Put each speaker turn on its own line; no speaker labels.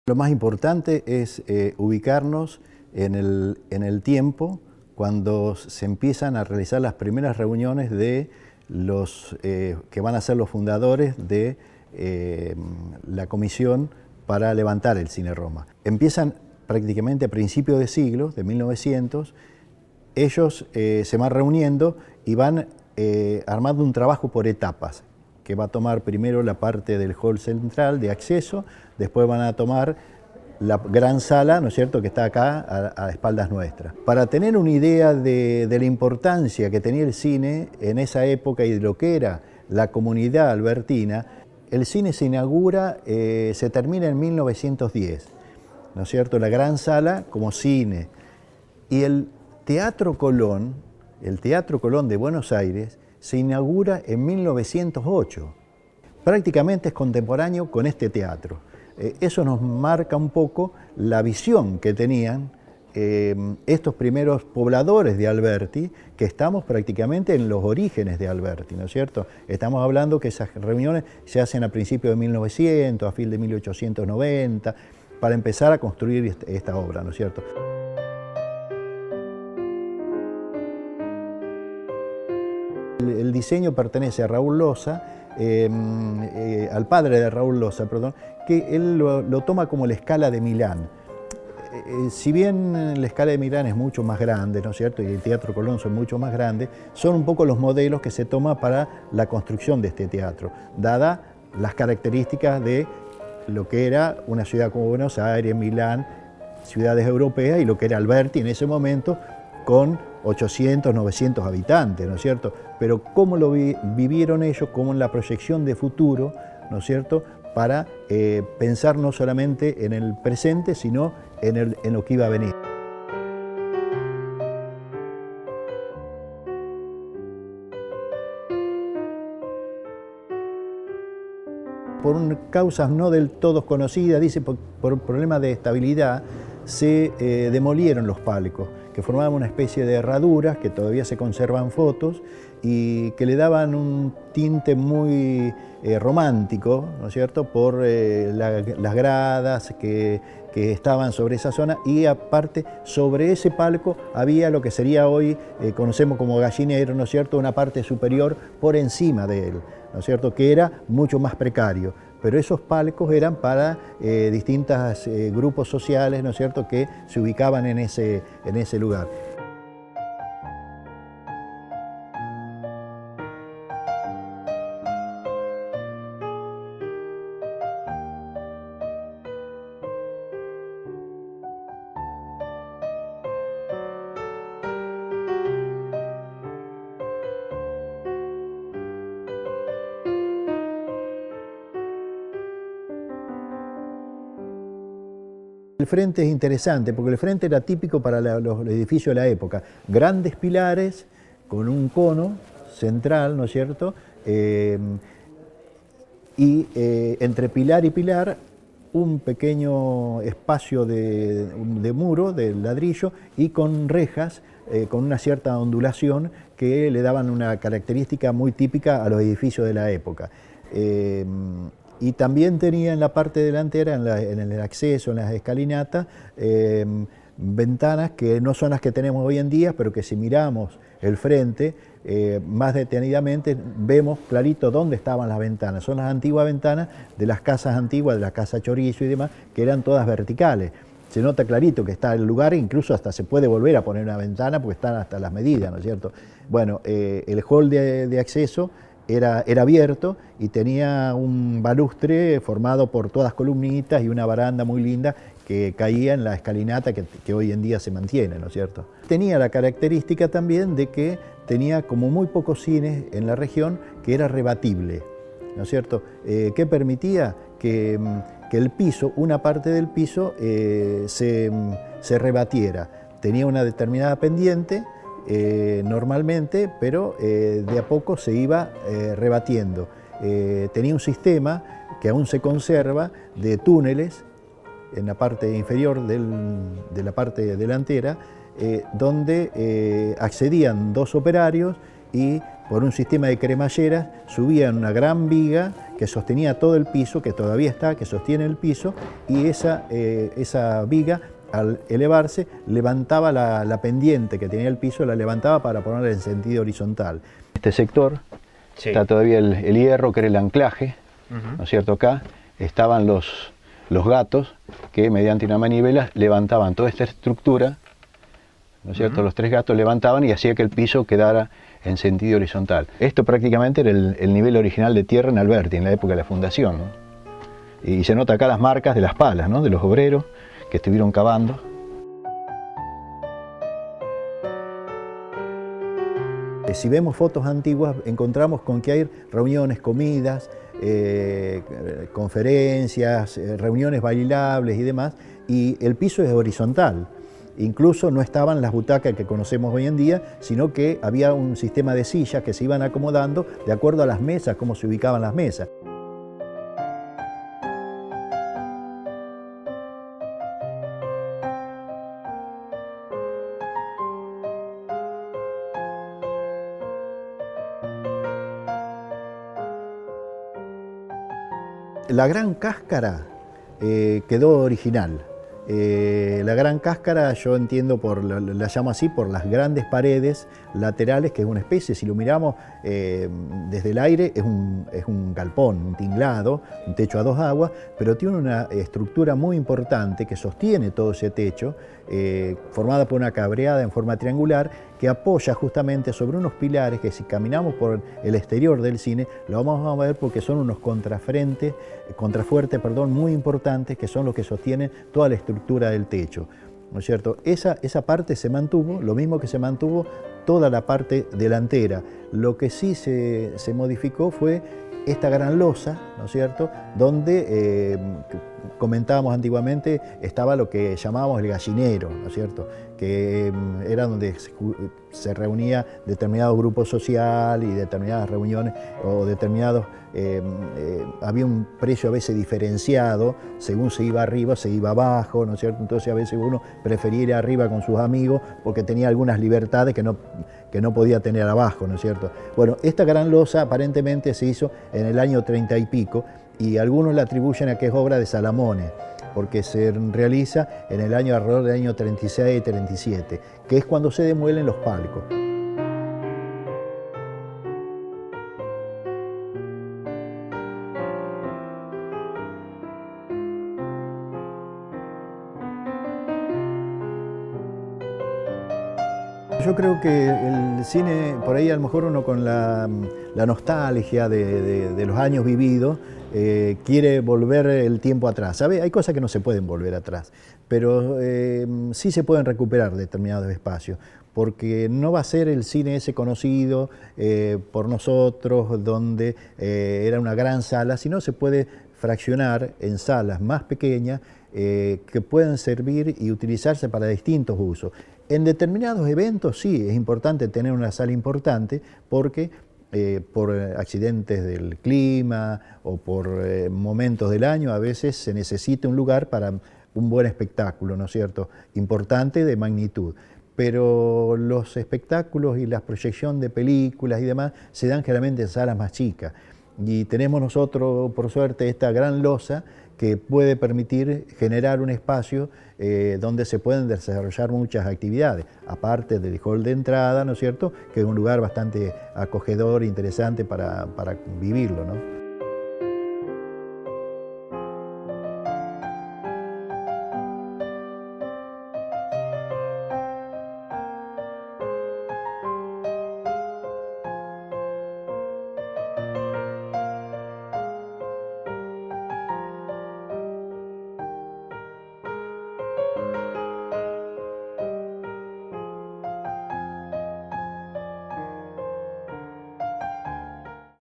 Lo más importante es ubicarnos en el tiempo cuando se empiezan a realizar las primeras reuniones de los que van a ser los fundadores de la comisión para levantar el Cine Roma. Empiezan prácticamente a principios de siglo, de 1900, ellos se van reuniendo y van armando un trabajo por etapas, que va a tomar primero la parte del hall central de acceso, después van a tomar la gran sala, ¿no es cierto?, que está acá a espaldas nuestras. Para tener una idea de la importancia que tenía el cine en esa época y de lo que era la comunidad albertina, el cine se inaugura, se termina en 1910, ¿no es cierto?, la gran sala como cine. Y el Teatro Colón de Buenos Aires, se inaugura en 1908. Prácticamente es contemporáneo con este teatro. Eso nos marca un poco la visión que tenían estos primeros pobladores de Alberti, que estamos prácticamente en los orígenes de Alberti, ¿no es cierto? Estamos hablando que esas reuniones se hacen a principios de 1900, a fin de 1890, para empezar a construir esta obra, ¿no es cierto? El diseño pertenece a Raúl Loza, al padre de Raúl Loza, perdón, que él lo toma como la Scala de Milán. Si bien la Scala de Milán es mucho más grande, ¿no es cierto?, y el Teatro Colón son mucho más grandes, son un poco los modelos que se toma para la construcción de este teatro, dada las características de lo que era una ciudad como Buenos Aires, Milán, ciudades europeas, y lo que era Alberti en ese momento, con 800, 900 habitantes, ¿no es cierto? Pero cómo lo vivieron ellos, como en la proyección de futuro, ¿no es cierto?, para pensar no solamente en el presente, sino en lo que iba a venir. Por causas no del todo conocidas, dice, por problemas de estabilidad, se demolieron los palcos, que formaban una especie de herraduras, que todavía se conservan fotos, y que le daban un tinte muy romántico, ¿no es cierto?, por las gradas que estaban sobre esa zona, y aparte sobre ese palco había lo que sería hoy, conocemos como gallinero, ¿no es cierto?, una parte superior por encima de él, ¿no es cierto?, que era mucho más precario. Pero esos palcos eran para distintos grupos sociales, ¿no es cierto?, que se ubicaban en ese lugar. El frente es interesante porque el frente era típico para los edificios de la época. Grandes pilares con un cono central, ¿no es cierto? Entre pilar y pilar un pequeño espacio de muro, de ladrillo, y con rejas, con una cierta ondulación que le daban una característica muy típica a los edificios de la época. Y también tenía en la parte delantera, en el acceso, en las escalinatas, ventanas que no son las que tenemos hoy en día, pero que si miramos el frente más detenidamente, vemos clarito dónde estaban las ventanas. Son las antiguas ventanas de las casas antiguas, de la casa Chorizo y demás, que eran todas verticales. Se nota clarito que está el lugar, incluso hasta se puede volver a poner una ventana porque están hasta las medidas, ¿no es cierto? Bueno, el hall de acceso era abierto y tenía un balustre formado por todas columnitas y una baranda muy linda que caía en la escalinata que hoy en día se mantiene, ¿no es cierto? Tenía la característica también de que tenía como muy pocos cines en la región que era rebatible, ¿no es cierto? Que permitía que el piso, una parte del piso, se rebatiera. Tenía una determinada pendiente, normalmente, pero de a poco se iba rebatiendo. Tenía un sistema que aún se conserva de túneles en la parte inferior de la parte delantera, donde accedían dos operarios y por un sistema de cremalleras, subían una gran viga que sostenía todo el piso, que todavía está, que sostiene el piso, y esa viga, al elevarse, levantaba la pendiente que tenía el piso, la levantaba para ponerla en sentido horizontal. Este sector está todavía el hierro, que era el anclaje, ¿no es cierto? Acá estaban los gatos que mediante una manivela levantaban toda esta estructura, ¿no es cierto? Los 3 gatos levantaban y hacía que el piso quedara en sentido horizontal. Esto prácticamente era el nivel original de tierra en Alberti, en la época de la fundación, ¿no? Y se nota acá las marcas de las palas, ¿no? De los obreros que estuvieron cavando. Si vemos fotos antiguas, encontramos con que hay reuniones, comidas, conferencias, reuniones bailables y demás, y el piso es horizontal. Incluso no estaban las butacas que conocemos hoy en día, sino que había un sistema de sillas que se iban acomodando de acuerdo a las mesas, cómo se ubicaban las mesas. La gran cáscara quedó original. La gran cáscara, yo entiendo, la llamo así, por las grandes paredes laterales, que es una especie, si lo miramos desde el aire, es un galpón, un tinglado, un techo a 2 aguas, pero tiene una estructura muy importante que sostiene todo ese techo, formada por una cabreada en forma triangular, que apoya justamente sobre unos pilares que, si caminamos por el exterior del cine, lo vamos a ver porque son unos contrafuertes muy importantes, que son los que sostienen toda la estructura del techo, ¿no es cierto? Esa parte se mantuvo, lo mismo que se mantuvo toda la parte delantera. Lo que sí se modificó fue esta gran losa, ¿no es cierto?, donde comentábamos antiguamente, estaba lo que llamábamos el gallinero, ¿no es cierto?, que era donde se reunía determinado grupo social y determinadas reuniones o determinados, había un precio a veces diferenciado, según se iba arriba, se iba abajo, ¿no es cierto? Entonces a veces uno prefería ir arriba con sus amigos porque tenía algunas libertades que no podía tener abajo, ¿no es cierto? Bueno, esta gran losa aparentemente se hizo en el año 30 y pico, y algunos la atribuyen a que es obra de Salamone, porque se realiza en el año alrededor del año 36 y 37, que es cuando se demuelen los palcos. Yo creo que el cine, por ahí a lo mejor uno con la nostalgia de los años vividos, quiere volver el tiempo atrás. ¿Sabe? Hay cosas que no se pueden volver atrás, pero sí se pueden recuperar determinados espacios, porque no va a ser el cine ese conocido por nosotros, donde era una gran sala, sino se puede fraccionar en salas más pequeñas que pueden servir y utilizarse para distintos usos. En determinados eventos sí, es importante tener una sala importante porque por accidentes del clima o por momentos del año a veces se necesita un lugar para un buen espectáculo, ¿no es cierto?, importante, de magnitud. Pero los espectáculos y la proyección de películas y demás se dan generalmente en salas más chicas. Y tenemos nosotros, por suerte, esta gran losa que puede permitir generar un espacio donde se pueden desarrollar muchas actividades, aparte del hall de entrada, ¿no es cierto?, que es un lugar bastante acogedor e interesante para vivirlo, ¿no?